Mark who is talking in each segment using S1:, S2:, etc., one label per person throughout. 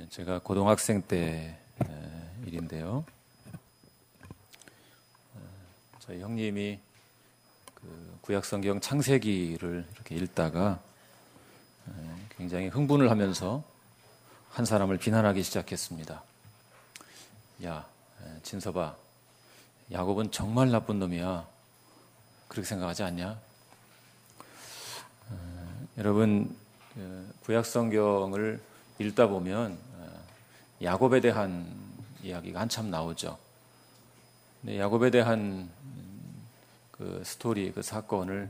S1: 제가 고등학생 때 일인데요. 저희 형님이 그 구약성경 창세기를 이렇게 읽다가 굉장히 흥분을 하면서 한 사람을 비난하기 시작했습니다. 야, 진서봐, 야곱은 정말 나쁜 놈이야. 그렇게 생각하지 않냐? 여러분, 구약성경을 읽다 보면 야곱에 대한 이야기가 한참 나오죠. 근데 야곱에 대한 그 스토리, 그 사건을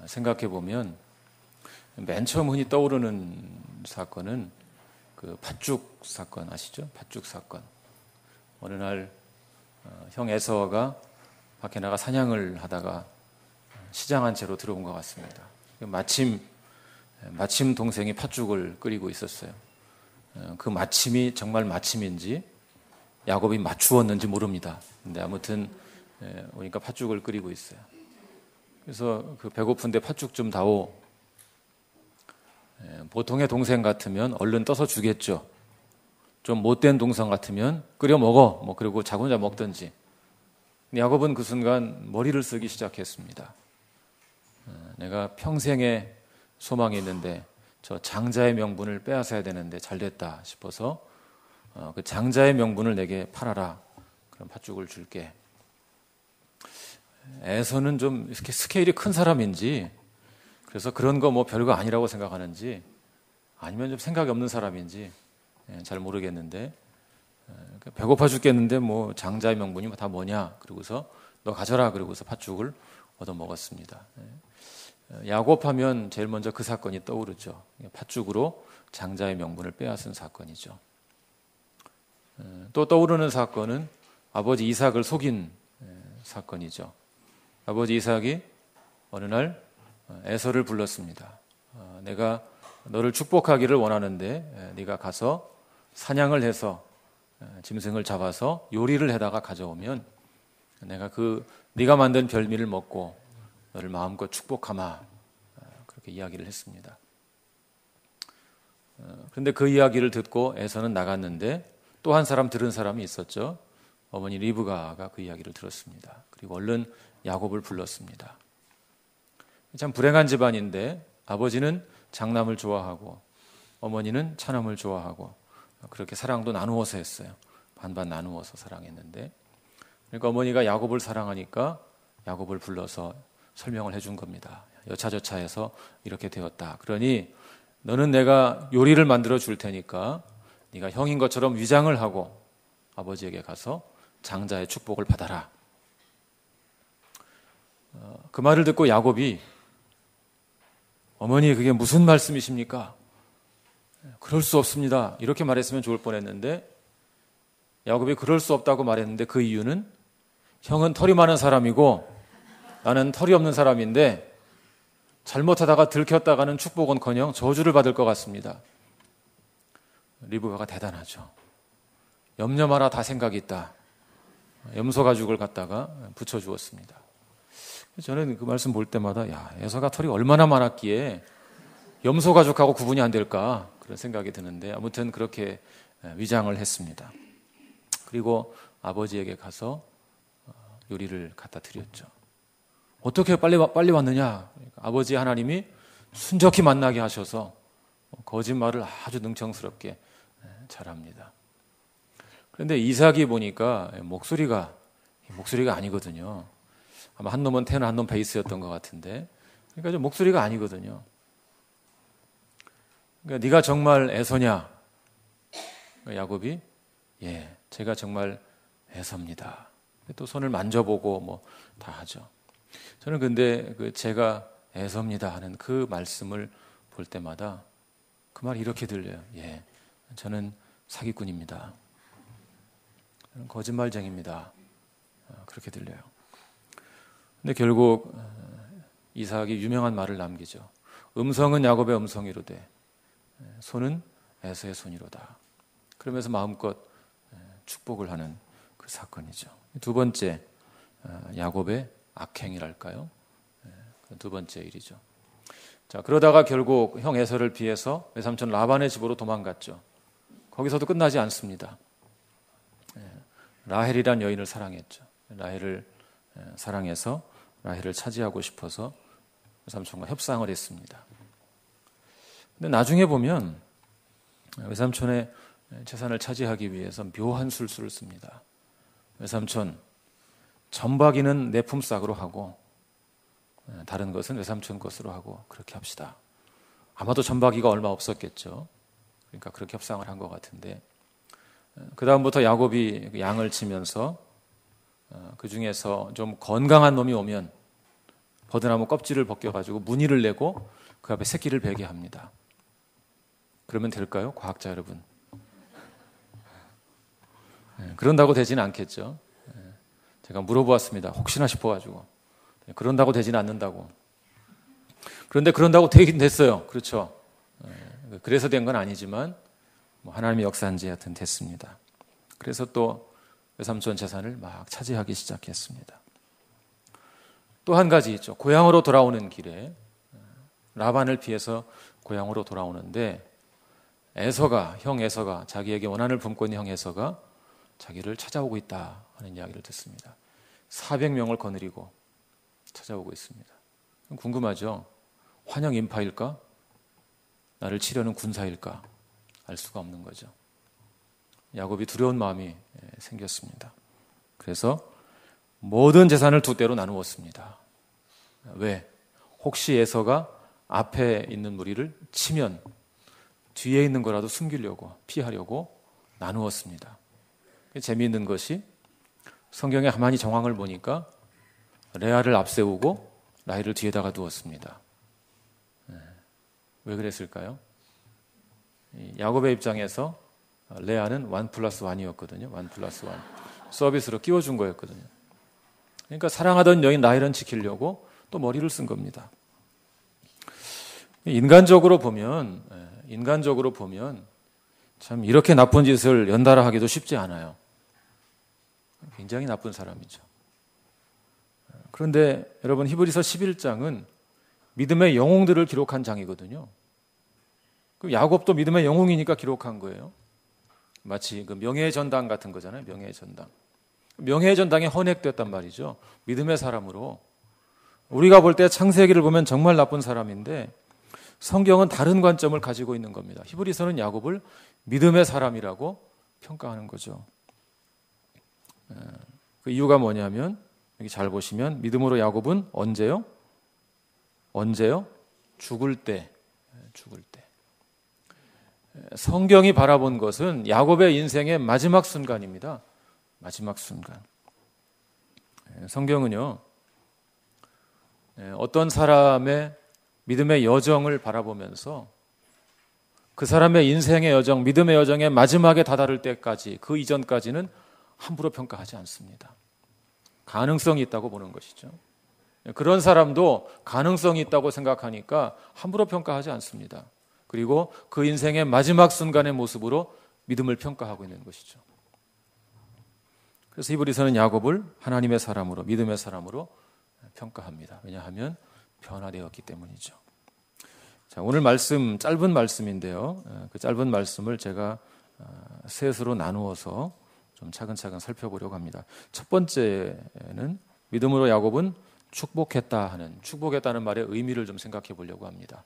S1: 생각해 보면 맨 처음 흔히 떠오르는 사건은 그 팥죽 사건 아시죠? 팥죽 사건. 어느 날 형 에서가 밖에 나가 사냥을 하다가 시장한 채로 들어온 것 같습니다. 마침 동생이 팥죽을 끓이고 있었어요. 그 마침이 정말 마침인지 야곱이 맞추었는지 모릅니다. 근데 아무튼 오니까 팥죽을 끓이고 있어요. 그래서 그 배고픈데 팥죽 좀 다오. 보통의 동생 같으면 얼른 떠서 주겠죠. 좀 못된 동생 같으면 끓여 먹어. 뭐 그리고 자기 혼자 먹든지. 야곱은 그 순간 머리를 쓰기 시작했습니다. 내가 평생의 소망이 있는데 저 장자의 명분을 빼앗아야 되는데 잘됐다 싶어서 그 장자의 명분을 내게 팔아라. 그럼 팥죽을 줄게. 에서는 좀 이렇게 스케일이 큰 사람인지 그래서 그런 거 뭐 별거 아니라고 생각하는지 아니면 좀 생각이 없는 사람인지 잘 모르겠는데 배고파 죽겠는데 뭐 장자의 명분이 다 뭐냐 그러고서 너 가져라 그러고서 팥죽을 얻어 먹었습니다. 야곱하면 제일 먼저 그 사건이 떠오르죠. 팥죽으로 장자의 명분을 빼앗은 사건이죠. 또 떠오르는 사건은 아버지 이삭을 속인 사건이죠. 아버지 이삭이 어느 날 에서를 불렀습니다. 내가 너를 축복하기를 원하는데 네가 가서 사냥을 해서 짐승을 잡아서 요리를 해다가 가져오면 내가 네가 만든 별미를 먹고 너를 마음껏 축복하마. 그렇게 이야기를 했습니다. 그런데 그 이야기를 듣고 에서는 나갔는데 또 한 사람 들은 사람이 있었죠. 어머니 리브가가 그 이야기를 들었습니다. 그리고 얼른 야곱을 불렀습니다. 참 불행한 집안인데 아버지는 장남을 좋아하고 어머니는 차남을 좋아하고 그렇게 사랑도 나누어서 했어요. 반반 나누어서 사랑했는데 그러니까 어머니가 야곱을 사랑하니까 야곱을 불러서 설명을 해준 겁니다. 여차저차해서 이렇게 되었다. 그러니 너는 내가 요리를 만들어 줄 테니까 네가 형인 것처럼 위장을 하고 아버지에게 가서 장자의 축복을 받아라. 그 말을 듣고 야곱이 어머니 그게 무슨 말씀이십니까? 그럴 수 없습니다. 이렇게 말했으면 좋을 뻔했는데 야곱이 그럴 수 없다고 말했는데 그 이유는 형은 털이 많은 사람이고 나는 털이 없는 사람인데 잘못하다가 들켰다가는 축복은커녕 저주를 받을 것 같습니다. 리브가가 대단하죠. 염려 마라 다 생각이 있다. 염소 가죽을 갖다가 붙여주었습니다. 저는 그 말씀 볼 때마다 에서가 털이 얼마나 많았기에 염소 가죽하고 구분이 안 될까 그런 생각이 드는데 아무튼 그렇게 위장을 했습니다. 그리고 아버지에게 가서 요리를 갖다 드렸죠. 어떻게 빨리 왔느냐? 아버지 하나님이 순적히 만나게 하셔서 거짓말을 아주 능청스럽게 잘합니다. 그런데 이삭이 보니까 목소리가 아니거든요. 아마 한 놈은 테너, 한 놈 베이스였던 것 같은데, 그러니까 좀 목소리가 아니거든요. 그러니까 네가 정말 에서냐? 그러니까 야곱이 제가 정말 에서입니다. 또 손을 만져보고 뭐 다 하죠. 저는 근데 제가 에서입니다 하는 그 말씀을 볼 때마다 그 말이 이렇게 들려요. 저는 사기꾼입니다. 저는 거짓말쟁입니다. 그렇게 들려요. 근데 결국 이삭이 유명한 말을 남기죠. 음성은 야곱의 음성이로되 손은 에서의 손이로다. 그러면서 마음껏 축복을 하는 그 사건이죠. 두 번째 야곱의 악행이랄까요? 두 번째 일이죠. 자, 그러다가 결국 형 에서를 피해서 외삼촌 라반의 집으로 도망갔죠. 거기서도 끝나지 않습니다. 라헬이란 여인을 사랑했죠. 라헬을 사랑해서 라헬을 차지하고 싶어서 외삼촌과 협상을 했습니다. 근데 나중에 보면 외삼촌의 재산을 차지하기 위해서 묘한 술수를 씁니다. 외삼촌, 전박이는 내 품삯으로 하고 다른 것은 외삼촌 것으로 하고 그렇게 합시다. 아마도 전박이가 얼마 없었겠죠. 그러니까 그렇게 협상을 한 것 같은데, 그 다음부터 야곱이 양을 치면서 그 중에서 좀 건강한 놈이 오면 버드나무 껍질을 벗겨가지고 무늬를 내고 그 앞에 새끼를 베게 합니다. 그러면 될까요? 과학자 여러분. 그런다고 되지는 않겠죠. 제가 물어보았습니다. 혹시나 싶어가지고. 그런다고 되지는 않는다고. 그런데 그런다고 되긴 됐어요. 그렇죠. 그래서 된 건 아니지만 하나님의 역사인지 하여튼 됐습니다. 그래서 또 외삼촌 재산을 막 차지하기 시작했습니다. 또 한 가지 있죠. 고향으로 돌아오는 길에 라반을 피해서 고향으로 돌아오는데 형 에서가 자기에게 원한을 품고 있는 형 에서가 자기를 찾아오고 있다 하는 이야기를 듣습니다. 400명을 거느리고 찾아오고 있습니다. 궁금하죠? 환영 인파일까? 나를 치려는 군사일까? 알 수가 없는 거죠. 야곱이 두려운 마음이 생겼습니다. 그래서 모든 재산을 두 대로 나누었습니다. 왜? 혹시 에서가 앞에 있는 무리를 치면 뒤에 있는 거라도 숨기려고, 피하려고 나누었습니다. 재미있는 것이 성경에 가만히 정황을 보니까 레아를 앞세우고 라헬을 뒤에다가 두었습니다. 왜 그랬을까요? 야곱의 입장에서 레아는 1+1이었거든요. 1+1. 서비스로 끼워준 거였거든요. 그러니까 사랑하던 여인 라헬은 지키려고 또 머리를 쓴 겁니다. 인간적으로 보면 참 이렇게 나쁜 짓을 연달아 하기도 쉽지 않아요. 굉장히 나쁜 사람이죠. 그런데 여러분, 히브리서 11장은 믿음의 영웅들을 기록한 장이거든요. 그럼 야곱도 믿음의 영웅이니까 기록한 거예요. 마치 그 명예의 전당 같은 거잖아요. 명예의 전당. 명예의 전당에 헌액됐단 말이죠. 믿음의 사람으로. 우리가 볼 때 창세기를 보면 정말 나쁜 사람인데 성경은 다른 관점을 가지고 있는 겁니다. 히브리서는 야곱을 믿음의 사람이라고 평가하는 거죠. 그 이유가 뭐냐면 여기 잘 보시면 믿음으로 야곱은 언제요? 죽을 때. 성경이 바라본 것은 야곱의 인생의 마지막 순간입니다. 마지막 순간. 성경은요, 어떤 사람의 믿음의 여정을 바라보면서 그 사람의 인생의 여정, 믿음의 여정의 마지막에 다다를 때까지, 그 이전까지는 함부로 평가하지 않습니다. 가능성이 있다고 보는 것이죠. 그런 사람도 가능성이 있다고 생각하니까 함부로 평가하지 않습니다. 그리고 그 인생의 마지막 순간의 모습으로 믿음을 평가하고 있는 것이죠. 그래서 히브리서는 야곱을 하나님의 사람으로, 믿음의 사람으로 평가합니다. 왜냐하면 변화되었기 때문이죠. 자, 오늘 말씀 짧은 말씀인데요. 그 짧은 말씀을 제가 셋으로 나누어서 좀 차근차근 살펴보려고 합니다. 첫 번째는 믿음으로 야곱은 축복했다는 말의 의미를 좀 생각해 보려고 합니다.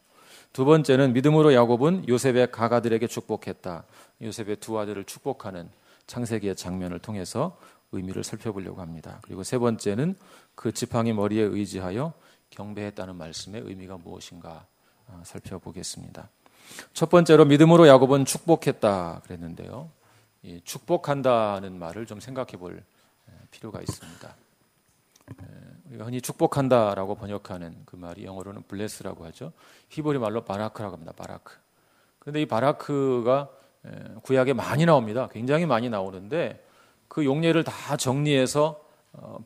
S1: 두 번째는 믿음으로 야곱은 요셉의 가가들에게 축복했다. 요셉의 두 아들을 축복하는 창세기의 장면을 통해서 의미를 살펴보려고 합니다. 그리고 세 번째는 그 지팡이 머리에 의지하여 경배했다는 말씀의 의미가 무엇인가 살펴보겠습니다. 첫 번째로 믿음으로 야곱은 축복했다 그랬는데요. 이 축복한다는 말을 좀 생각해 볼 필요가 있습니다. 우리가 흔히 축복한다라고 번역하는 그 말이 영어로는 bless라고 하죠. 히브리 말로 바라크라고 합니다. 바라크. 그런데 이 바라크가 구약에 많이 나옵니다. 굉장히 많이 나오는데 그 용례를 다 정리해서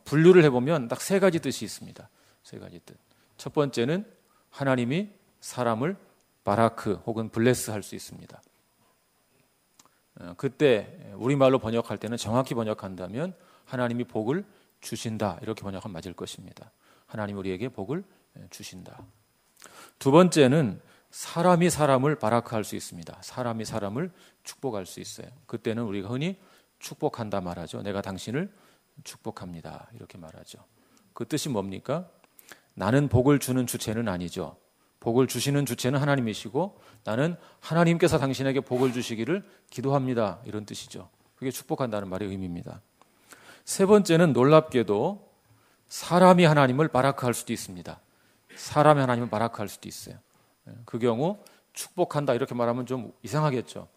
S1: 분류를 해보면 딱 세 가지 뜻이 있습니다. 세 가지 뜻. 첫 번째는 하나님이 사람을 바라크 혹은 블레스 할 수 있습니다. 그때 우리말로 번역할 때는 정확히 번역한다면 하나님이 복을 주신다 이렇게 번역하면 맞을 것입니다. 하나님 우리에게 복을 주신다. 두 번째는 사람이 사람을 바라크할 수 있습니다. 사람이 사람을 축복할 수 있어요. 그때는 우리가 흔히 축복한다 말하죠. 내가 당신을 축복합니다. 이렇게 말하죠. 그 뜻이 뭡니까? 나는 복을 주는 주체는 아니죠. 복을 주시는 주체는 하나님이시고 나는 하나님께서 당신에게 복을 주시기를 기도합니다. 이런 뜻이죠. 그게 축복한다는 말의 의미입니다. 세 번째는 놀랍게도 사람이 하나님을 바라크할 수도 있습니다. 사람이 하나님을 바라크할 수도 있어요. 그 경우 축복한다 이렇게 말하면 좀 이상하겠죠.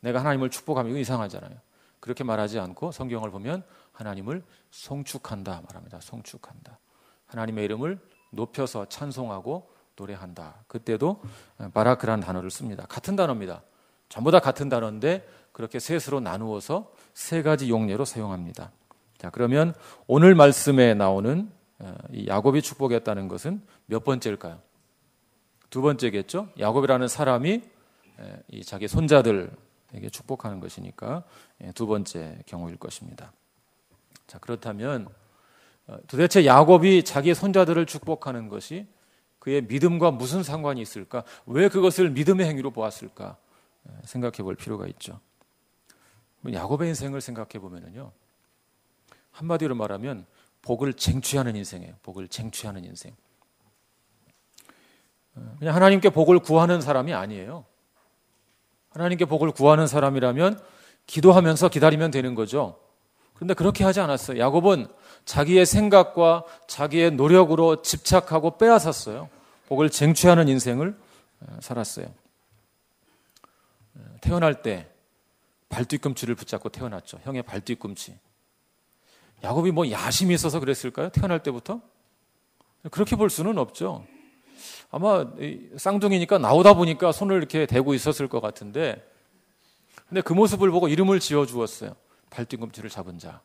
S1: 내가 하나님을 축복하면 이건 이상하잖아요. 그렇게 말하지 않고 성경을 보면 하나님을 송축한다 말합니다. 송축한다. 하나님의 이름을 높여서 찬송하고 노래한다. 그때도 바라크라는 단어를 씁니다. 같은 단어입니다. 전부 다 같은 단어인데 그렇게 셋으로 나누어서 세 가지 용례로 사용합니다. 자, 그러면 오늘 말씀에 나오는 이 야곱이 축복했다는 것은 몇 번째일까요? 두 번째겠죠. 야곱이라는 사람이 이 자기 손자들에게 축복하는 것이니까 두 번째 경우일 것입니다. 자, 그렇다면 도대체 야곱이 자기 손자들을 축복하는 것이 그의 믿음과 무슨 상관이 있을까? 왜 그것을 믿음의 행위로 보았을까? 생각해 볼 필요가 있죠. 야곱의 인생을 생각해 보면요, 한마디로 말하면 복을 쟁취하는 인생이에요. 복을 쟁취하는 인생. 그냥 하나님께 복을 구하는 사람이 아니에요. 하나님께 복을 구하는 사람이라면 기도하면서 기다리면 되는 거죠. 그런데 그렇게 하지 않았어요. 야곱은 자기의 생각과 자기의 노력으로 집착하고 빼앗았어요. 복을 쟁취하는 인생을 살았어요. 태어날 때 발뒤꿈치를 붙잡고 태어났죠. 형의 발뒤꿈치. 야곱이 뭐 야심이 있어서 그랬을까요? 태어날 때부터? 그렇게 볼 수는 없죠. 아마 쌍둥이니까 나오다 보니까 손을 이렇게 대고 있었을 것 같은데, 근데 그 모습을 보고 이름을 지어주었어요. 발뒤꿈치를 잡은 자.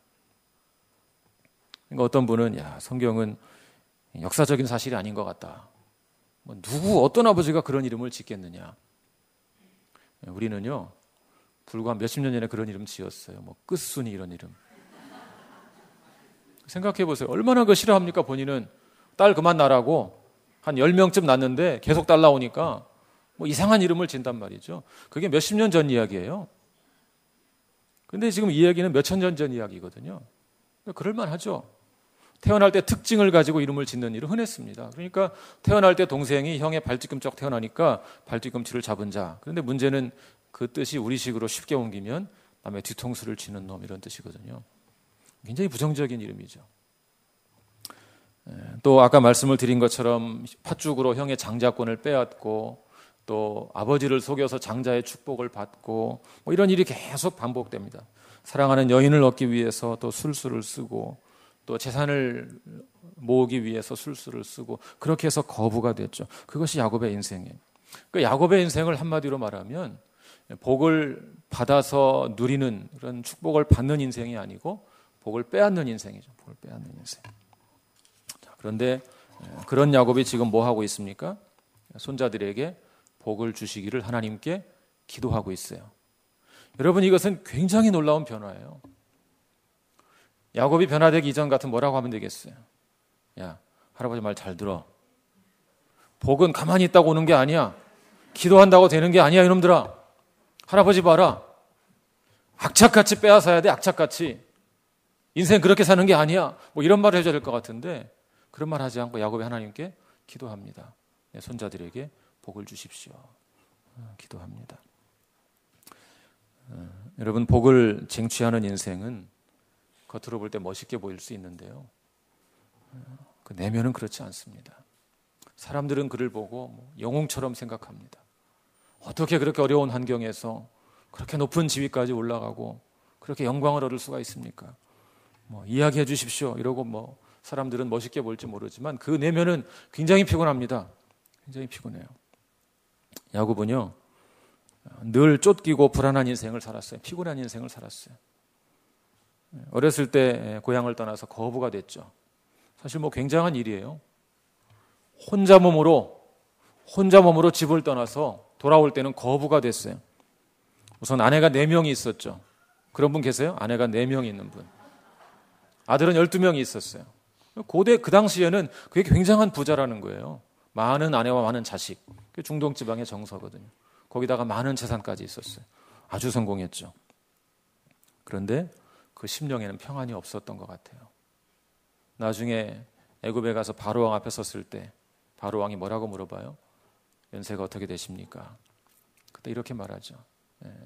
S1: 그러니까 어떤 분은 성경은 역사적인 사실이 아닌 것 같다. 뭐 누구 어떤 아버지가 그런 이름을 짓겠느냐. 우리는요 불과 몇십 년 전에 그런 이름 지었어요. 뭐 끝순이 이런 이름. 생각해 보세요. 얼마나 그 싫어합니까? 본인은 딸 그만 낳으라고 한 10명쯤 낳는데 계속 딸 나오니까 뭐 이상한 이름을 진단 말이죠. 그게 몇십 년 전 이야기예요. 근데 지금 이 얘기는 몇천 년 전 이야기거든요. 그럴만 하죠. 태어날 때 특징을 가지고 이름을 짓는 일은 흔했습니다. 그러니까 태어날 때 동생이 형의 발뒤꿈치 태어나니까 발뒤꿈치를 잡은 자. 그런데 문제는 그 뜻이 우리식으로 쉽게 옮기면 남의 뒤통수를 치는 놈 이런 뜻이거든요. 굉장히 부정적인 이름이죠. 또 아까 말씀을 드린 것처럼 팥죽으로 형의 장자권을 빼앗고 또 아버지를 속여서 장자의 축복을 받고 뭐 이런 일이 계속 반복됩니다. 사랑하는 여인을 얻기 위해서 또 술수를 쓰고 또 재산을 모으기 위해서 술수를 쓰고 그렇게 해서 거부가 됐죠. 그것이 야곱의 인생이에요. 그 야곱의 인생을 한마디로 말하면 복을 받아서 누리는 그런 축복을 받는 인생이 아니고 복을 빼앗는 인생이죠. 복을 빼앗는 인생. 자, 그런데 그런 야곱이 지금 뭐 하고 있습니까? 손자들에게 복을 주시기를 하나님께 기도하고 있어요. 여러분 이것은 굉장히 놀라운 변화예요. 야곱이 변화되기 이전 같은 뭐라고 하면 되겠어요? 야, 할아버지 말 잘 들어. 복은 가만히 있다고 오는 게 아니야. 기도한다고 되는 게 아니야 이놈들아. 할아버지 봐라. 악착같이 빼앗아야 돼. 악착같이. 인생 그렇게 사는 게 아니야. 뭐 이런 말을 해줘야 될 것 같은데 그런 말 하지 않고 야곱이 하나님께 기도합니다. 내 손자들에게 복을 주십시오. 기도합니다. 여러분 복을 쟁취하는 인생은 겉으로 볼 때 멋있게 보일 수 있는데요. 그 내면은 그렇지 않습니다. 사람들은 그를 보고 영웅처럼 생각합니다. 어떻게 그렇게 어려운 환경에서 그렇게 높은 지위까지 올라가고 그렇게 영광을 얻을 수가 있습니까? 뭐 이야기해 주십시오. 이러고 뭐 사람들은 멋있게 볼지 모르지만 그 내면은 굉장히 피곤합니다. 굉장히 피곤해요. 야곱은요 늘 쫓기고 불안한 인생을 살았어요. 피곤한 인생을 살았어요. 어렸을 때 고향을 떠나서 거부가 됐죠. 사실 뭐 굉장한 일이에요. 혼자 몸으로 집을 떠나서 돌아올 때는 거부가 됐어요. 우선 아내가 4명이 있었죠. 그런 분 계세요? 아내가 4명이 있는 분. 아들은 12명이 있었어요. 고대 그 당시에는 그게 굉장한 부자라는 거예요. 많은 아내와 많은 자식. 그게 중동 지방의 정서거든요. 거기다가 많은 재산까지 있었어요. 아주 성공했죠. 그런데 그 심령에는 평안이 없었던 것 같아요. 나중에 애굽에 가서 바로왕 앞에 섰을 때 바로왕이 뭐라고 물어봐요? 연세가 어떻게 되십니까? 그때 이렇게 말하죠.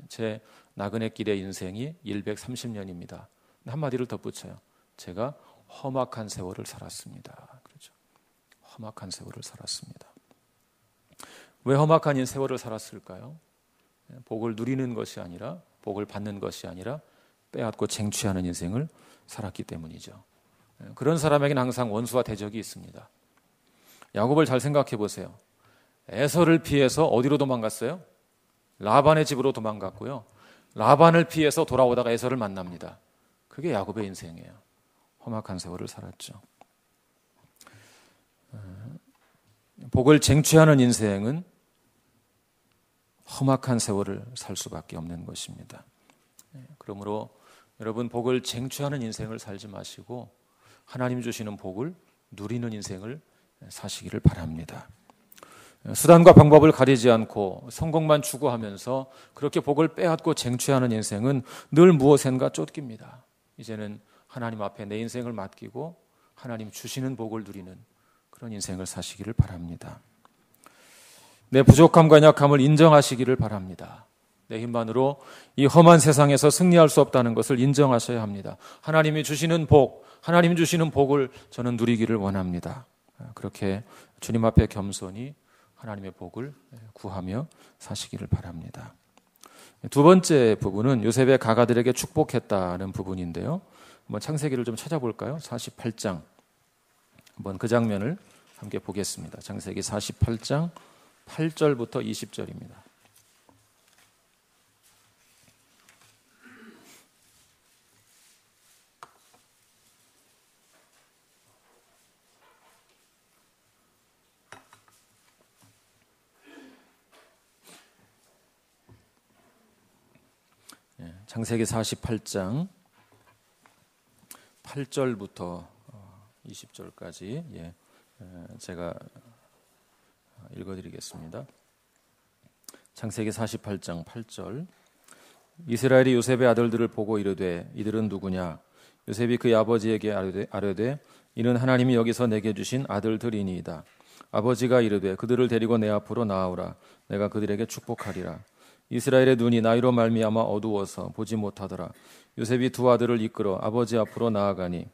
S1: 제 나그네 길의 인생이 130년입니다. 한마디를 덧붙여요. 제가 험악한 세월을 살았습니다. 그렇죠. 험악한 세월을 살았습니다. 왜 험악한 세월을 살았을까요? 복을 누리는 것이 아니라, 복을 받는 것이 아니라 빼앗고 쟁취하는 인생을 살았기 때문이죠. 그런 사람에게는 항상 원수와 대적이 있습니다. 야곱을 잘 생각해 보세요. 에서를 피해서 어디로 도망갔어요? 라반의 집으로 도망갔고요. 라반을 피해서 돌아오다가 에서를 만납니다. 그게 야곱의 인생이에요. 험악한 세월을 살았죠. 복을 쟁취하는 인생은 험악한 세월을 살 수밖에 없는 것입니다. 그러므로 여러분, 복을 쟁취하는 인생을 살지 마시고 하나님 주시는 복을 누리는 인생을 사시기를 바랍니다. 수단과 방법을 가리지 않고 성공만 추구하면서 그렇게 복을 빼앗고 쟁취하는 인생은 늘 무엇인가 쫓깁니다. 이제는 하나님 앞에 내 인생을 맡기고 하나님 주시는 복을 누리는 그런 인생을 사시기를 바랍니다. 내 부족함과 약함을 인정하시기를 바랍니다. 내 힘만으로 이 험한 세상에서 승리할 수 없다는 것을 인정하셔야 합니다. 하나님이 주시는 복, 하나님 주시는 복을 저는 누리기를 원합니다. 그렇게 주님 앞에 겸손히 하나님의 복을 구하며 사시기를 바랍니다. 두 번째 부분은 요셉의 가가들에게 축복했다는 부분인데요. 한번 창세기를 좀 찾아볼까요? 48장. 한번 그 장면을 함께 보겠습니다. 창세기 48장 8절부터 20절입니다. 창세기 48장 8절부터 20절까지 제가 읽어드리겠습니다. 창세기 48장 8절. 이스라엘이 요셉의 아들들을 보고 이르되 이들은 누구냐? 요셉이 그의 아버지에게 아뢰되 이는 하나님이 여기서 내게 주신 아들들이니이다. 아버지가 이르되 그들을 데리고 내 앞으로 나아오라. 내가 그들에게 축복하리라. 이스라엘의 눈이 나이로 말미암아 어두워서 보지 못하더라. 요셉이 두 아들을 이끌어 아버지 앞으로 나아가니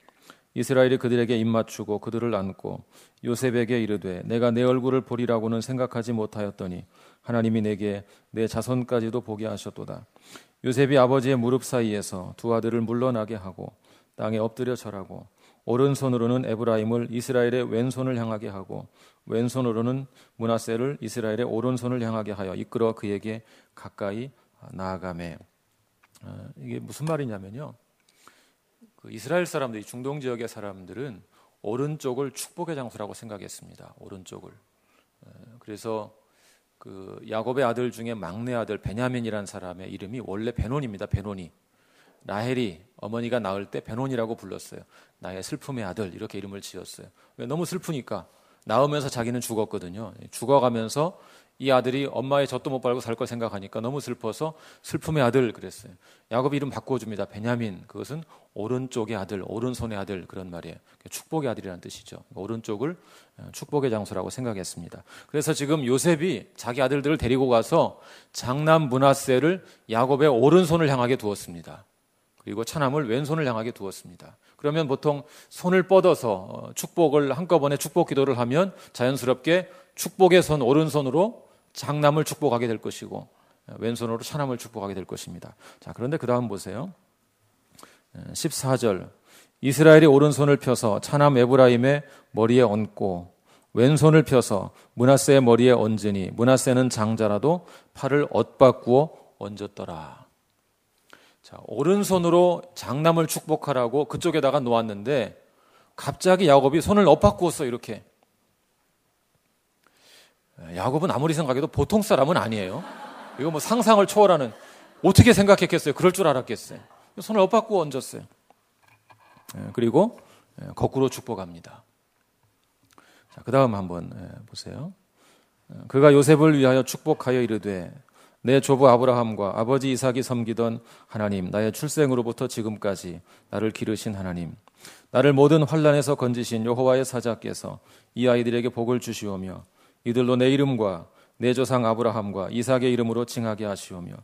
S1: 이스라엘이 그들에게 입맞추고 그들을 안고 요셉에게 이르되 내가 내 얼굴을 보리라고는 생각하지 못하였더니 하나님이 내게 내 자손까지도 보게 하셨도다. 요셉이 아버지의 무릎 사이에서 두 아들을 물러나게 하고 땅에 엎드려 절하고 오른손으로는 에브라임을 이스라엘의 왼손을 향하게 하고 왼손으로는 므낫세를 이스라엘의 오른손을 향하게 하여 이끌어 그에게 가까이 나아가매. 이게 무슨 말이냐면요, 그 이스라엘 사람들이, 중동 지역의 사람들은 오른쪽을 축복의 장소라고 생각했습니다. 오른쪽을. 그래서 그 야곱의 아들 중에 막내 아들 베냐민이라는 사람의 이름이 원래 베논입니다. 베논이. 라헬이 어머니가 낳을 때 베논이라고 불렀어요. 나의 슬픔의 아들, 이렇게 이름을 지었어요. 왜? 너무 슬프니까. 낳으면서 자기는 죽었거든요. 죽어가면서 이 아들이 엄마의 젖도 못 밟고 살 걸 생각하니까 너무 슬퍼서 슬픔의 아들 그랬어요. 야곱이 이름 바꿔줍니다. 베냐민. 그것은 오른쪽의 아들, 오른손의 아들, 그런 말이에요. 축복의 아들이라는 뜻이죠. 오른쪽을 축복의 장소라고 생각했습니다. 그래서 지금 요셉이 자기 아들들을 데리고 가서 장남 므낫세를 야곱의 오른손을 향하게 두었습니다. 그리고 차남을 왼손을 향하게 두었습니다. 그러면 보통 손을 뻗어서 축복을 한꺼번에 축복 기도를 하면 자연스럽게 축복의 손 오른손으로 장남을 축복하게 될 것이고 왼손으로 차남을 축복하게 될 것입니다. 자, 그런데 그 다음 보세요. 14절. 이스라엘이 오른손을 펴서 차남 에브라임의 머리에 얹고 왼손을 펴서 므낫세의 머리에 얹으니 므낫세는 장자라도 팔을 엇바꾸어 얹었더라. 자, 오른손으로 장남을 축복하라고 그쪽에다가 놓았는데 갑자기 야곱이 손을 엇바꾸었어. 이렇게. 야곱은 아무리 생각해도 보통 사람은 아니에요. 이거 뭐 상상을 초월하는, 어떻게 생각했겠어요? 그럴 줄 알았겠어요? 손을 엇바꾸어 얹었어요. 그리고 거꾸로 축복합니다. 자, 그다음 한번 보세요. 그가 요셉을 위하여 축복하여 이르되 내 조부 아브라함과 아버지 이삭이 섬기던 하나님, 나의 출생으로부터 지금까지 나를 기르신 하나님, 나를 모든 환난에서 건지신 여호와의 사자께서 이 아이들에게 복을 주시오며 이들로 내 이름과 내 조상 아브라함과 이삭의 이름으로 칭하게 하시오며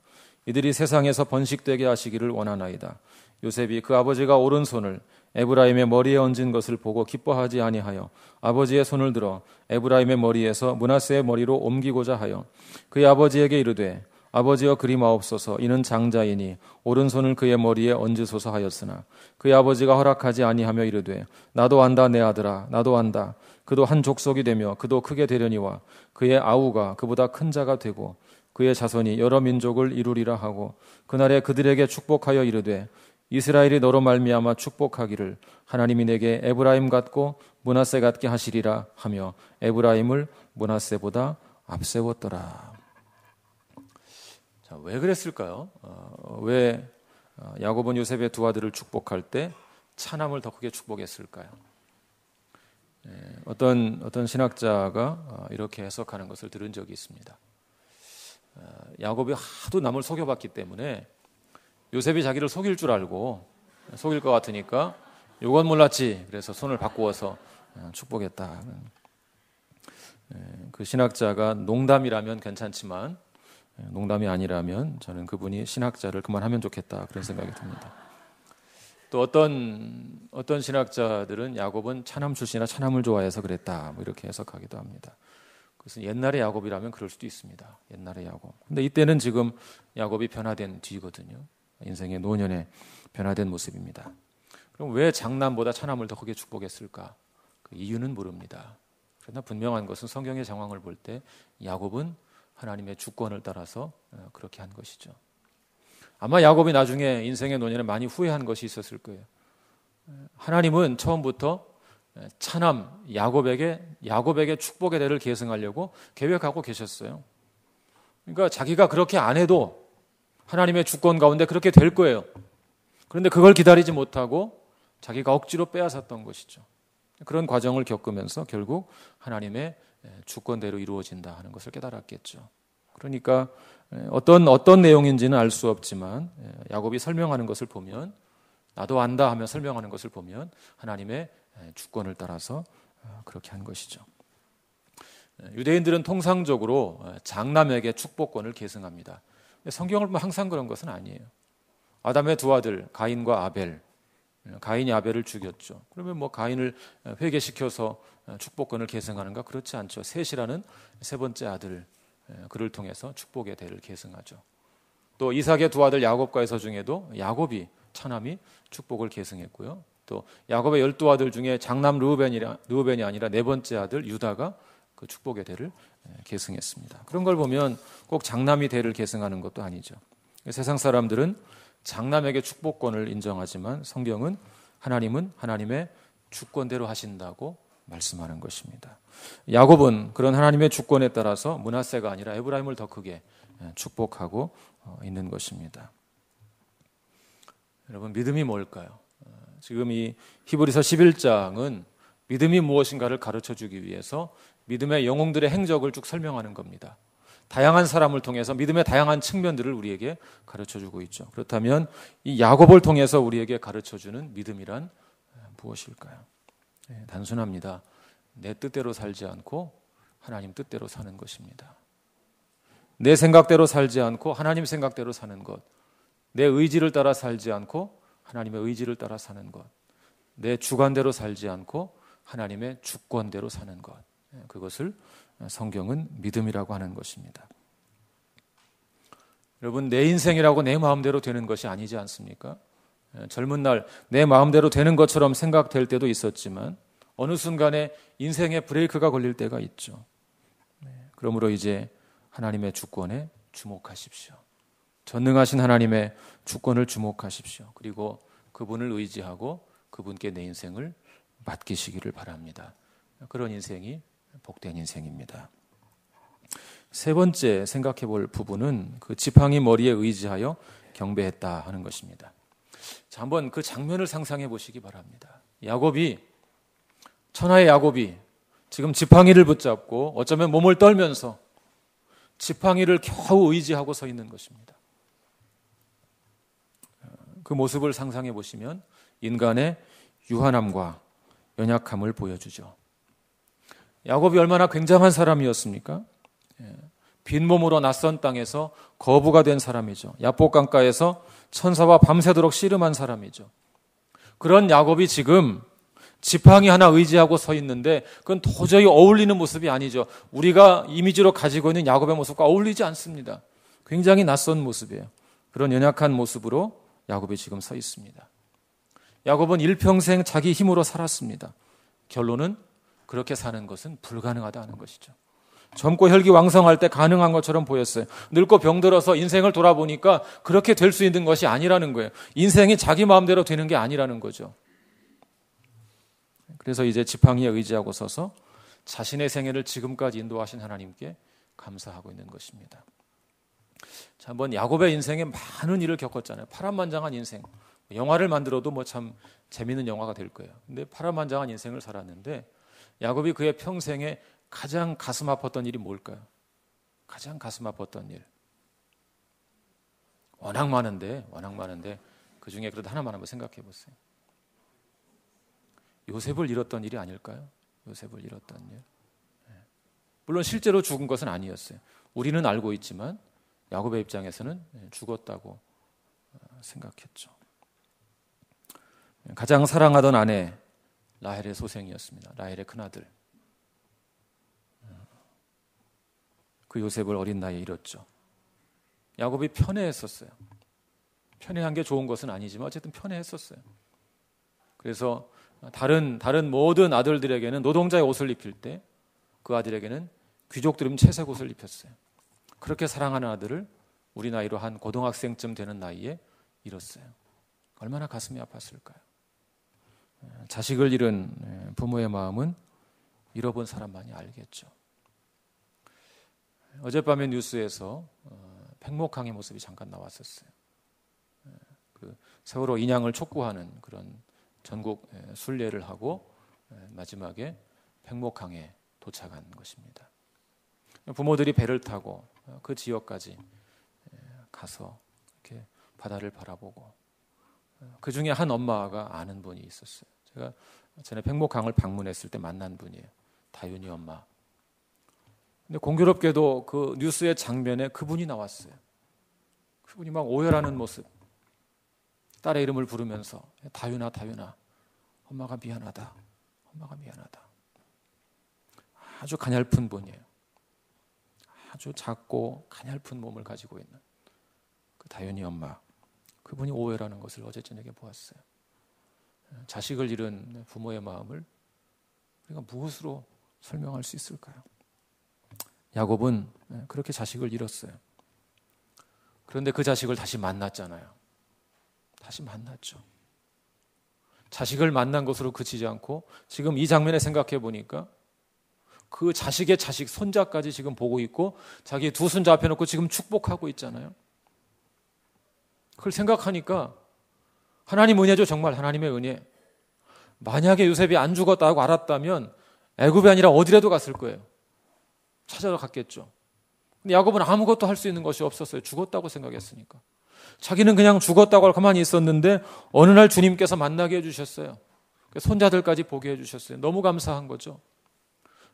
S1: 이들이 세상에서 번식되게 하시기를 원하나이다. 요셉이 그 아버지가 오른손을 에브라임의 머리에 얹은 것을 보고 기뻐하지 아니하여 아버지의 손을 들어 에브라임의 머리에서 므낫세의 머리로 옮기고자 하여 그의 아버지에게 이르되 아버지여 그리마옵소서 이는 장자이니 오른손을 그의 머리에 얹으소서 하였으나 그의 아버지가 허락하지 아니하며 이르되 나도 안다 내 아들아 나도 안다. 그도 한 족속이 되며 그도 크게 되려니와 그의 아우가 그보다 큰 자가 되고 그의 자손이 여러 민족을 이루리라 하고 그날에 그들에게 축복하여 이르되 이스라엘이 너로 말미암아 축복하기를 하나님이 내게 에브라임 같고 므낫세 같게 하시리라 하며 에브라임을 므낫세보다 앞세웠더라. 자, 왜 그랬을까요? 왜 야곱은 요셉의 두 아들을 축복할 때 차남을 더 크게 축복했을까요? 어떤 신학자가 이렇게 해석하는 것을 들은 적이 있습니다. 야곱이 하도 남을 속여봤기 때문에 요셉이 자기를 속일 줄 알고 속일 것 같으니까 요건 몰랐지. 그래서 손을 바꾸어서 축복했다. 그 신학자가 농담이라면 괜찮지만 농담이 아니라면 저는 그분이 신학자를 그만하면 좋겠다 그런 생각이 듭니다. 또 어떤 신학자들은 야곱은 차남 출신이라 차남을 좋아해서 그랬다 뭐 이렇게 해석하기도 합니다. 그래서 옛날의 야곱이라면 그럴 수도 있습니다. 옛날의 야곱. 근데 이때는 지금 야곱이 변화된 뒤거든요. 인생의 노년에 변화된 모습입니다. 그럼 왜 장남보다 차남을 더 크게 축복했을까? 그 이유는 모릅니다. 그러나 분명한 것은 성경의 정황을 볼 때 야곱은 하나님의 주권을 따라서 그렇게 한 것이죠. 아마 야곱이 나중에 인생의 노년에 많이 후회한 것이 있었을 거예요. 하나님은 처음부터 차남 야곱에게 축복의 대를 계승하려고 계획하고 계셨어요. 그러니까 자기가 그렇게 안 해도 하나님의 주권 가운데 그렇게 될 거예요. 그런데 그걸 기다리지 못하고 자기가 억지로 빼앗았던 것이죠. 그런 과정을 겪으면서 결국 하나님의 주권대로 이루어진다 하는 것을 깨달았겠죠. 그러니까 어떤 내용인지는 알 수 없지만 야곱이 설명하는 것을 보면 나도 안다 하며 설명하는 것을 보면 하나님의 주권을 따라서 그렇게 한 것이죠. 유대인들은 통상적으로 장남에게 축복권을 계승합니다. 성경을 보면 항상 그런 것은 아니에요. 아담의 두 아들 가인과 아벨, 가인이 아벨을 죽였죠. 그러면 뭐 가인을 회개시켜서 축복권을 계승하는가? 그렇지 않죠. 셋이라는 세 번째 아들 그를 통해서 축복의 대를 계승하죠. 또 이삭의 두 아들 야곱과 에서 중에도 야곱이 차남이 축복을 계승했고요. 또 야곱의 12아들 중에 장남 르우벤이 아니라 네 번째 아들 유다가 그 축복의 대를 계승했습니다. 그런 걸 보면 꼭 장남이 대를 계승하는 것도 아니죠. 세상 사람들은 장남에게 축복권을 인정하지만 성경은 하나님은 하나님의 주권대로 하신다고 말씀하는 것입니다. 야곱은 그런 하나님의 주권에 따라서 므낫세가 아니라 에브라임을 더 크게 축복하고 있는 것입니다. 여러분, 믿음이 뭘까요? 지금 이 히브리서 11장은 믿음이 무엇인가를 가르쳐주기 위해서 믿음의 영웅들의 행적을 쭉 설명하는 겁니다. 다양한 사람을 통해서 믿음의 다양한 측면들을 우리에게 가르쳐주고 있죠. 그렇다면 이 야곱을 통해서 우리에게 가르쳐주는 믿음이란 무엇일까요? 단순합니다. 내 뜻대로 살지 않고 하나님 뜻대로 사는 것입니다. 내 생각대로 살지 않고 하나님 생각대로 사는 것. 내 의지를 따라 살지 않고 하나님의 의지를 따라 사는 것. 내 주관대로 살지 않고 하나님의 주권대로 사는 것. 그것을 성경은 믿음이라고 하는 것입니다. 여러분, 내 인생이라고 내 마음대로 되는 것이 아니지 않습니까? 젊은 날 내 마음대로 되는 것처럼 생각될 때도 있었지만 어느 순간에 인생의 브레이크가 걸릴 때가 있죠. 그러므로 이제 하나님의 주권에 주목하십시오. 전능하신 하나님의 주권을 주목하십시오. 그리고 그분을 의지하고 그분께 내 인생을 맡기시기를 바랍니다. 그런 인생이 복된 인생입니다. 세 번째 생각해 볼 부분은 그 지팡이 머리에 의지하여 경배했다 하는 것입니다. 자, 한번 그 장면을 상상해 보시기 바랍니다. 천하의 야곱이 지금 지팡이를 붙잡고 어쩌면 몸을 떨면서 지팡이를 겨우 의지하고 서 있는 것입니다. 그 모습을 상상해 보시면 인간의 유한함과 연약함을 보여주죠. 야곱이 얼마나 굉장한 사람이었습니까? 빈몸으로 낯선 땅에서 거부가 된 사람이죠. 야복 강가에서 천사와 밤새도록 씨름한 사람이죠. 그런 야곱이 지금 지팡이 하나 의지하고 서 있는데 그건 도저히 어울리는 모습이 아니죠. 우리가 이미지로 가지고 있는 야곱의 모습과 어울리지 않습니다. 굉장히 낯선 모습이에요. 그런 연약한 모습으로 야곱이 지금 서 있습니다. 야곱은 일평생 자기 힘으로 살았습니다. 결론은 그렇게 사는 것은 불가능하다는 것이죠. 젊고 혈기왕성할 때 가능한 것처럼 보였어요. 늙고 병들어서 인생을 돌아보니까 그렇게 될 수 있는 것이 아니라는 거예요. 인생이 자기 마음대로 되는 게 아니라는 거죠. 그래서 이제 지팡이에 의지하고 서서 자신의 생애를 지금까지 인도하신 하나님께 감사하고 있는 것입니다. 자, 한번 야곱의 인생에 많은 일을 겪었잖아요. 파란만장한 인생. 영화를 만들어도 뭐 참 재미있는 영화가 될 거예요. 근데 파란만장한 인생을 살았는데 야곱이 그의 평생에 가장 가슴 아팠던 일이 뭘까요? 가장 가슴 아팠던 일. 워낙 많은데 그 중에 그래도 하나만 한번 생각해 보세요. 요셉을 잃었던 일이 아닐까요? 요셉을 잃었던 일. 물론 실제로 죽은 것은 아니었어요. 우리는 알고 있지만 야곱의 입장에서는 죽었다고 생각했죠. 가장 사랑하던 아내 라헬의 소생이었습니다. 라헬의 큰아들. 그 요셉을 어린 나이에 잃었죠. 야곱이 편애했었어요. 편애한 게 좋은 것은 아니지만 어쨌든 편애했었어요. 그래서 다른 모든 아들들에게는 노동자의 옷을 입힐 때 그 아들에게는 귀족들 입는 채색 옷을 입혔어요. 그렇게 사랑하는 아들을 우리 나이로 한 고등학생쯤 되는 나이에 잃었어요. 얼마나 가슴이 아팠을까요? 자식을 잃은 부모의 마음은 잃어본 사람만이 알겠죠. 어젯밤에 뉴스에서 팽목항의 모습이 잠깐 나왔었어요. 그 세월호 인양을 촉구하는 그런 전국 순례를 하고 마지막에 팽목항에 도착한 것입니다. 부모들이 배를 타고 그 지역까지 가서 이렇게 바다를 바라보고 그 중에 한 엄마가 아는 분이 있었어요. 제가 전에 팽목항을 방문했을 때 만난 분이에요. 다윤이 엄마. 근데 공교롭게도 그 뉴스의 장면에 그분이 나왔어요. 그분이 막 오열하는 모습. 딸의 이름을 부르면서 다윤아 엄마가 미안하다. 아주 가냘픈 분이에요. 아주 작고 가냘픈 몸을 가지고 있는 그 다윤이 엄마. 그분이 오열하는 것을 어제 저녁에 보았어요. 자식을 잃은 부모의 마음을 우리가 무엇으로 설명할 수 있을까요? 야곱은 그렇게 자식을 잃었어요. 그런데 그 자식을 다시 만났잖아요. 다시 만났죠. 자식을 만난 것으로 그치지 않고 지금 이 장면에 생각해 보니까 그 자식의 자식 손자까지 지금 보고 있고 자기 두 손자 앞에 놓고 지금 축복하고 있잖아요. 그걸 생각하니까 하나님 은혜죠. 정말 하나님의 은혜. 만약에 요셉이 안 죽었다고 알았다면 애굽이 아니라 어디라도 갔을 거예요. 찾아러 갔겠죠. 근데 야곱은 아무것도 할 수 있는 것이 없었어요. 죽었다고 생각했으니까. 자기는 그냥 죽었다고 가만히 있었는데 어느 날 주님께서 만나게 해주셨어요. 손자들까지 보게 해주셨어요. 너무 감사한 거죠.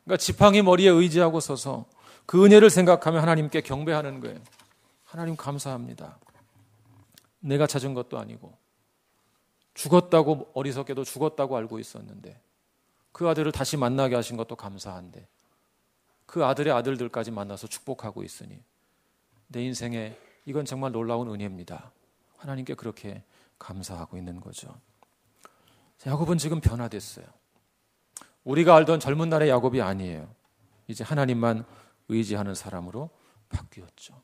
S1: 그러니까 지팡이 머리에 의지하고 서서 그 은혜를 생각하며 하나님께 경배하는 거예요. 하나님 감사합니다. 내가 찾은 것도 아니고 죽었다고 어리석게도 죽었다고 알고 있었는데 그 아들을 다시 만나게 하신 것도 감사한데 그 아들의 아들들까지 만나서 축복하고 있으니 내 인생에 이건 정말 놀라운 은혜입니다. 하나님께 그렇게 감사하고 있는 거죠. 야곱은 지금 변화됐어요. 우리가 알던 젊은 날의 야곱이 아니에요. 이제 하나님만 의지하는 사람으로 바뀌었죠.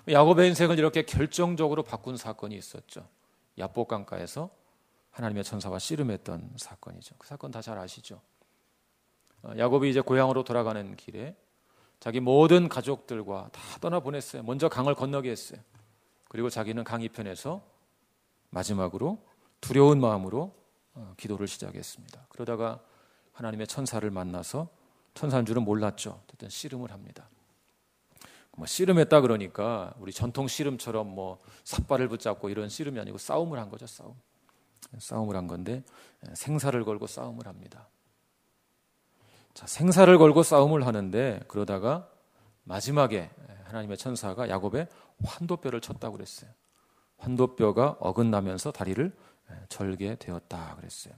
S1: 야곱의 인생을 이렇게 결정적으로 바꾼 사건이 있었죠. 야복 강가에서 하나님의 천사와 씨름했던 사건이죠. 그 사건 다 잘 아시죠? 야곱이 이제 고향으로 돌아가는 길에 자기 모든 가족들과 다 떠나보냈어요. 먼저 강을 건너게 했어요. 그리고 자기는 강 이편에서 마지막으로 두려운 마음으로 기도를 시작했습니다. 그러다가 하나님의 천사를 만나서 천사인 줄은 몰랐죠. 어쨌든 씨름을 합니다. 뭐 씨름했다 그러니까 우리 전통 씨름처럼 뭐 삿발을 붙잡고 이런 씨름이 아니고 싸움을 한 거죠. 싸움을 한 건데 생사를 걸고 싸움을 합니다. 자, 생사를 걸고 싸움을 하는데 그러다가 마지막에 하나님의 천사가 야곱의 환도뼈를 쳤다고 그랬어요. 환도뼈가 어긋나면서 다리를 절게 되었다 그랬어요.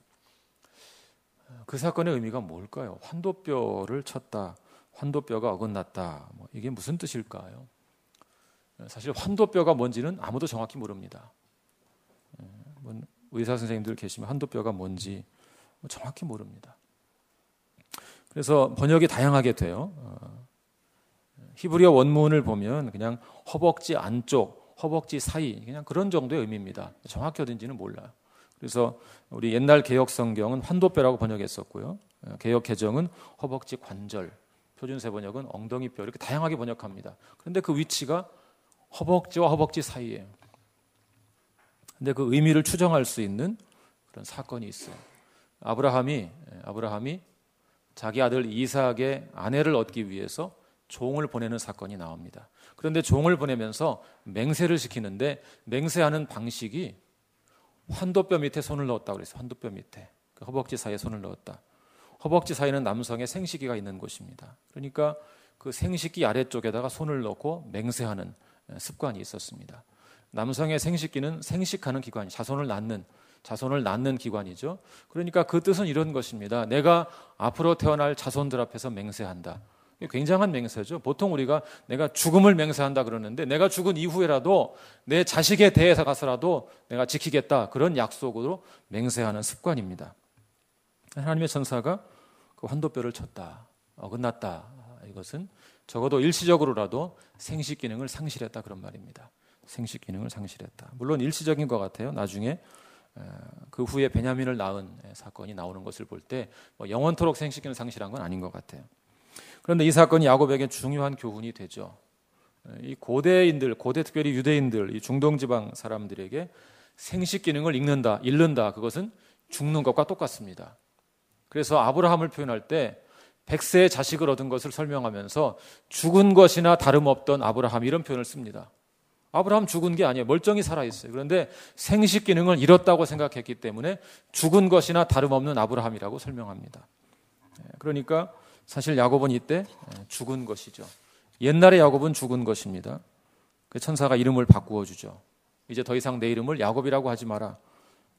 S1: 그 사건의 의미가 뭘까요? 환도뼈를 쳤다, 환도뼈가 어긋났다. 이게 무슨 뜻일까요? 사실 환도뼈가 뭔지는 아무도 정확히 모릅니다. 의사 선생님들 계시면 환도뼈가 뭔지 정확히 모릅니다. 그래서 번역이 다양하게 돼요. 히브리어 원문을 보면 그냥 허벅지 안쪽, 허벅지 사이 그냥 그런 정도의 의미입니다. 정확히 어딘지는 몰라요. 그래서 우리 옛날 개역 성경은 환도뼈라고 번역했었고요. 개역 개정은 허벅지 관절, 표준세 번역은 엉덩이뼈 이렇게 다양하게 번역합니다. 그런데 그 위치가 허벅지와 허벅지 사이예요. 근데 그 의미를 추정할 수 있는 그런 사건이 있어요. 아브라함이 자기 아들 이삭의 아내를 얻기 위해서 종을 보내는 사건이 나옵니다. 그런데 종을 보내면서 맹세를 시키는데 맹세하는 방식이 환도뼈 밑에 손을 넣었다고 그랬어요. 환도뼈 밑에. 그 허벅지 사이에 손을 넣었다. 허벅지 사이는 남성의 생식기가 있는 곳입니다. 그러니까 그 생식기 아래쪽에다가 손을 넣고 맹세하는 습관이 있었습니다. 남성의 생식기는 생식하는 기관이 자손을 낳는 기관이죠. 그러니까 그 뜻은 이런 것입니다. 내가 앞으로 태어날 자손들 앞에서 맹세한다. 굉장한 맹세죠. 보통 우리가 내가 죽음을 맹세한다 그러는데 내가 죽은 이후에라도 내 자식에 대해서 가서라도 내가 지키겠다. 그런 약속으로 맹세하는 습관입니다. 하나님의 천사가 그 환도뼈를 쳤다. 어긋났다. 이것은 적어도 일시적으로라도 생식 기능을 상실했다 그런 말입니다. 생식 기능을 상실했다. 물론 일시적인 것 같아요. 나중에 그 후에 베냐민을 낳은 사건이 나오는 것을 볼 때 영원토록 생식 기능을 상실한 건 아닌 것 같아요. 그런데 이 사건이 야곱에게 중요한 교훈이 되죠. 이 고대인들, 특별히 유대인들, 이 중동 지방 사람들에게 생식 기능을 잃는다. 그것은 죽는 것과 똑같습니다. 그래서 아브라함을 표현할 때 100세의 자식을 얻은 것을 설명하면서 죽은 것이나 다름없던 아브라함 이런 표현을 씁니다. 아브라함 죽은 게 아니에요. 멀쩡히 살아있어요. 그런데 생식 기능을 잃었다고 생각했기 때문에 죽은 것이나 다름없는 아브라함이라고 설명합니다. 그러니까 사실 야곱은 이때 죽은 것이죠. 옛날의 야곱은 죽은 것입니다. 그 천사가 이름을 바꾸어 주죠. 이제 더 이상 내 이름을 야곱이라고 하지 마라.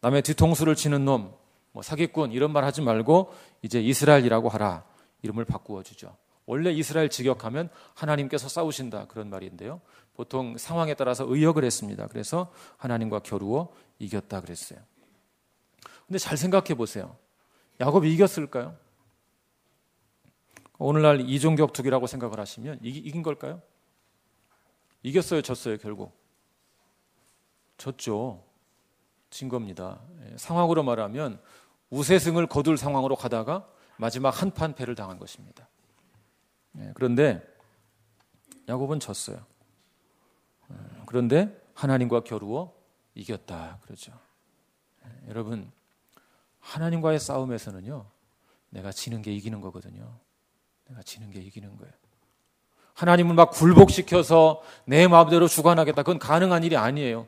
S1: 남의 뒤통수를 치는 놈, 사기꾼 이런 말 하지 말고 이제 이스라엘이라고 하라. 이름을 바꾸어 주죠. 원래 이스라엘 직역하면 하나님께서 싸우신다 그런 말인데요. 보통 상황에 따라서 의역을 했습니다. 그래서 하나님과 겨루어 이겼다 그랬어요. 근데 잘 생각해 보세요. 야곱이 이겼을까요? 오늘날 이종격투기라고 생각을 하시면 이긴 걸까요? 이겼어요, 졌어요, 결국? 졌죠. 진 겁니다. 상황으로 말하면 우세승을 거둘 상황으로 가다가 마지막 한판 패를 당한 것입니다. 그런데 야곱은 졌어요. 그런데 하나님과 겨루어 이겼다 그러죠. 여러분, 하나님과의 싸움에서는요, 내가 지는 게 이기는 거거든요. 내가 지는 게 이기는 거예요. 하나님을 막 굴복시켜서 내 마음대로 주관하겠다. 그건 가능한 일이 아니에요.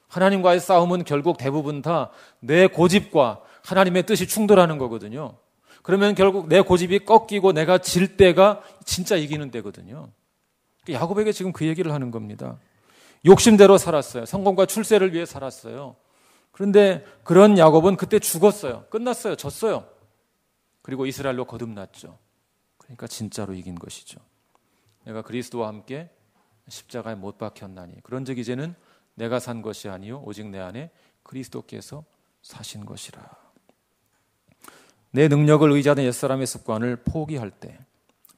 S1: 하나님과의 싸움은 결국 대부분 다 내 고집과 하나님의 뜻이 충돌하는 거거든요. 그러면 결국 내 고집이 꺾이고 내가 질 때가 진짜 이기는 때거든요. 야곱에게 지금 그 얘기를 하는 겁니다. 욕심대로 살았어요. 성공과 출세를 위해 살았어요. 그런데 그런 야곱은 그때 죽었어요. 끝났어요. 졌어요. 그리고 이스라엘로 거듭났죠. 그러니까 진짜로 이긴 것이죠. 내가 그리스도와 함께 십자가에 못 박혔나니 그런즉 이제는 내가 산 것이 아니요 오직 내 안에 그리스도께서 사신 것이라. 내 능력을 의지하는 옛사람의 습관을 포기할 때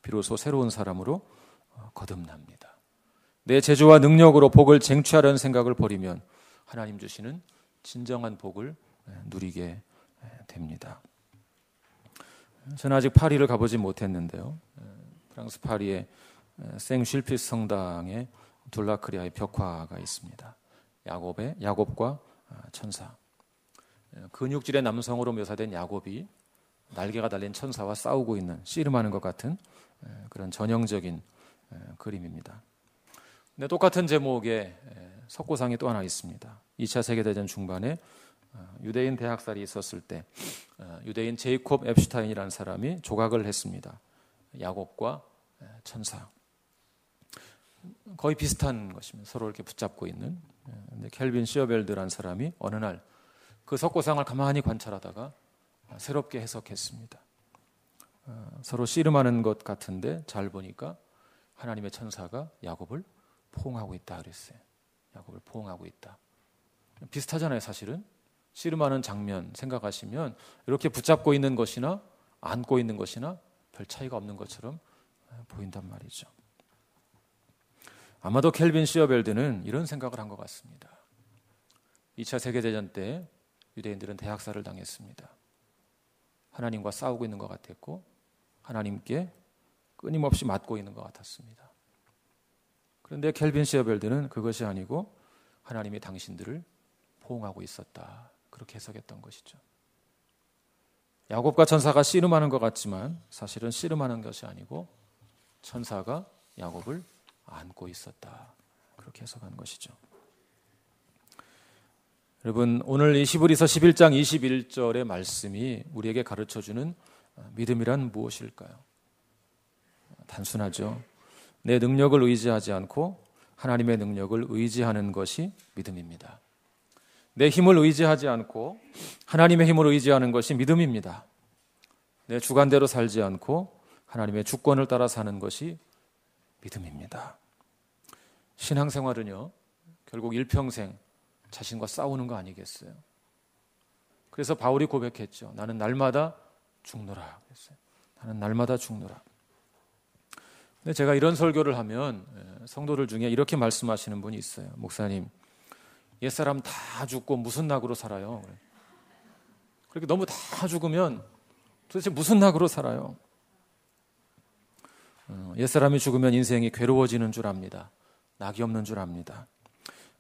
S1: 비로소 새로운 사람으로 거듭납니다. 내 재주와 능력으로 복을 쟁취하려는 생각을 버리면 하나님 주시는 진정한 복을 누리게 됩니다. 저는 아직 파리를 가보지 못했는데요. 프랑스 파리의 생슐피스 성당에 둘라크리아의 벽화가 있습니다. 야곱과 천사. 근육질의 남성으로 묘사된 야곱이 날개가 달린 천사와 싸우고 있는, 씨름하는 것 같은 그런 전형적인 그림입니다. 근데 똑같은 제목의 석고상이 또 하나 있습니다. 2차 세계대전 중반에 유대인 대학살이 있었을 때 유대인 제이콥 앱슈타인이라는 사람이 조각을 했습니다. 야곱과 천사. 거의 비슷한 것입니다. 서로 이렇게 붙잡고 있는. 근데 켈빈 시어벨드라는 사람이 어느 날 그 석고상을 가만히 관찰하다가 새롭게 해석했습니다. 서로 씨름하는 것 같은데 잘 보니까 하나님의 천사가 야곱을 포옹하고 있다 그랬어요. 야곱을 포옹하고 있다. 비슷하잖아요, 사실은. 씨름하는 장면 생각하시면 이렇게 붙잡고 있는 것이나 안고 있는 것이나 별 차이가 없는 것처럼 보인단 말이죠. 아마도 켈빈 시어벨드는 이런 생각을 한 것 같습니다. 2차 세계대전 때 유대인들은 대학살을 당했습니다. 하나님과 싸우고 있는 것 같았고 하나님께 끊임없이 맞고 있는 것 같았습니다. 그런데 켈빈 시어벨드는 그것이 아니고 하나님이 당신들을 포옹하고 있었다. 그렇게 해석했던 것이죠. 야곱과 천사가 씨름하는 것 같지만 사실은 씨름하는 것이 아니고 천사가 야곱을 안고 있었다. 그렇게 해석한 것이죠. 여러분, 오늘 이 히브리서 11장 21절의 말씀이 우리에게 가르쳐주는 믿음이란 무엇일까요? 단순하죠. 내 능력을 의지하지 않고 하나님의 능력을 의지하는 것이 믿음입니다. 내 힘을 의지하지 않고 하나님의 힘을 의지하는 것이 믿음입니다. 내 주관대로 살지 않고 하나님의 주권을 따라 사는 것이 믿음입니다. 신앙생활은요, 결국 일평생 자신과 싸우는 거 아니겠어요? 그래서 바울이 고백했죠. 나는 날마다 죽노라 그랬어요. 나는 날마다 죽노라. 근데 제가 이런 설교를 하면 성도들 중에 이렇게 말씀하시는 분이 있어요. 목사님, 옛사람 다 죽고 무슨 낙으로 살아요? 그렇게 너무 다 죽으면 도대체 무슨 낙으로 살아요? 옛사람이 죽으면 인생이 괴로워지는 줄 압니다. 낙이 없는 줄 압니다.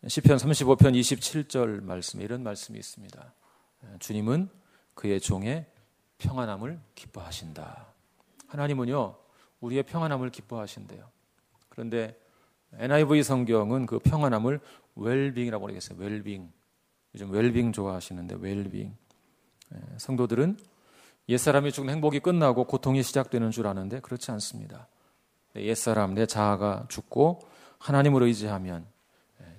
S1: 시편 35편 27절 말씀에 이런 말씀이 있습니다. 주님은 그의 종의 평안함을 기뻐하신다. 하나님은요, 우리의 평안함을 기뻐하신대요. 그런데 NIV 성경은 그 평안함을 웰빙이라고 그러겠어요. 웰빙. 요즘 웰빙 좋아하시는데 웰빙. 성도들은 옛사람이 죽은 행복이 끝나고 고통이 시작되는 줄 아는데 그렇지 않습니다. 내 옛사람, 내 자아가 죽고 하나님을 의지하면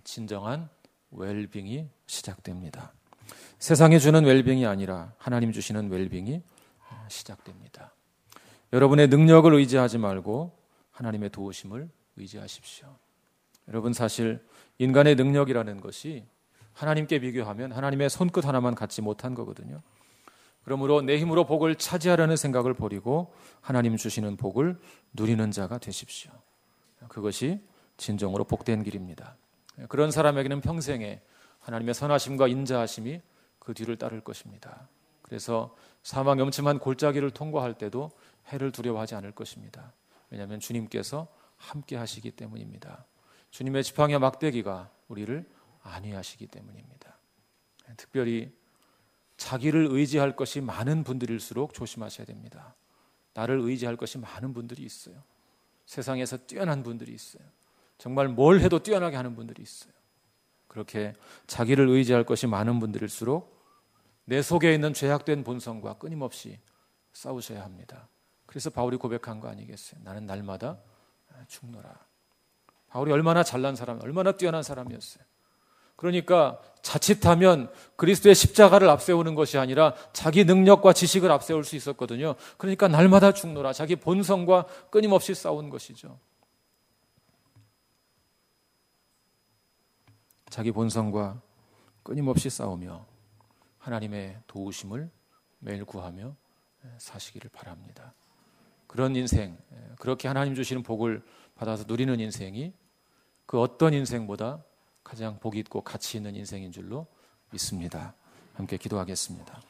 S1: 진정한 웰빙이 시작됩니다. 세상이 주는 웰빙이 아니라 하나님 주시는 웰빙이 시작됩니다. 여러분의 능력을 의지하지 말고 하나님의 도우심을 의지하십시오. 여러분, 사실 인간의 능력이라는 것이 하나님께 비교하면 하나님의 손끝 하나만 갖지 못한 거거든요. 그러므로 내 힘으로 복을 차지하려는 생각을 버리고 하나님 주시는 복을 누리는 자가 되십시오. 그것이 진정으로 복된 길입니다. 그런 사람에게는 평생에 하나님의 선하심과 인자하심이 그 뒤를 따를 것입니다. 그래서 사망 염침한 골짜기를 통과할 때도 해를 두려워하지 않을 것입니다. 왜냐하면 주님께서 함께 하시기 때문입니다. 주님의 지팡이와 막대기가 우리를 안위하시기 때문입니다. 특별히 자기를 의지할 것이 많은 분들일수록 조심하셔야 됩니다. 나를 의지할 것이 많은 분들이 있어요. 세상에서 뛰어난 분들이 있어요. 정말 뭘 해도 뛰어나게 하는 분들이 있어요. 그렇게 자기를 의지할 것이 많은 분들일수록 내 속에 있는 죄악된 본성과 끊임없이 싸우셔야 합니다. 그래서 바울이 고백한 거 아니겠어요? 나는 날마다 죽노라. 바울이 얼마나 잘난 사람, 얼마나 뛰어난 사람이었어요. 그러니까 자칫하면 그리스도의 십자가를 앞세우는 것이 아니라 자기 능력과 지식을 앞세울 수 있었거든요. 그러니까 날마다 죽노라. 자기 본성과 끊임없이 싸운 것이죠. 자기 본성과 끊임없이 싸우며 하나님의 도우심을 매일 구하며 사시기를 바랍니다. 그런 인생, 그렇게 하나님 주시는 복을 받아서 누리는 인생이 그 어떤 인생보다 가장 복이 있고 가치 있는 인생인 줄로 믿습니다. 함께 기도하겠습니다.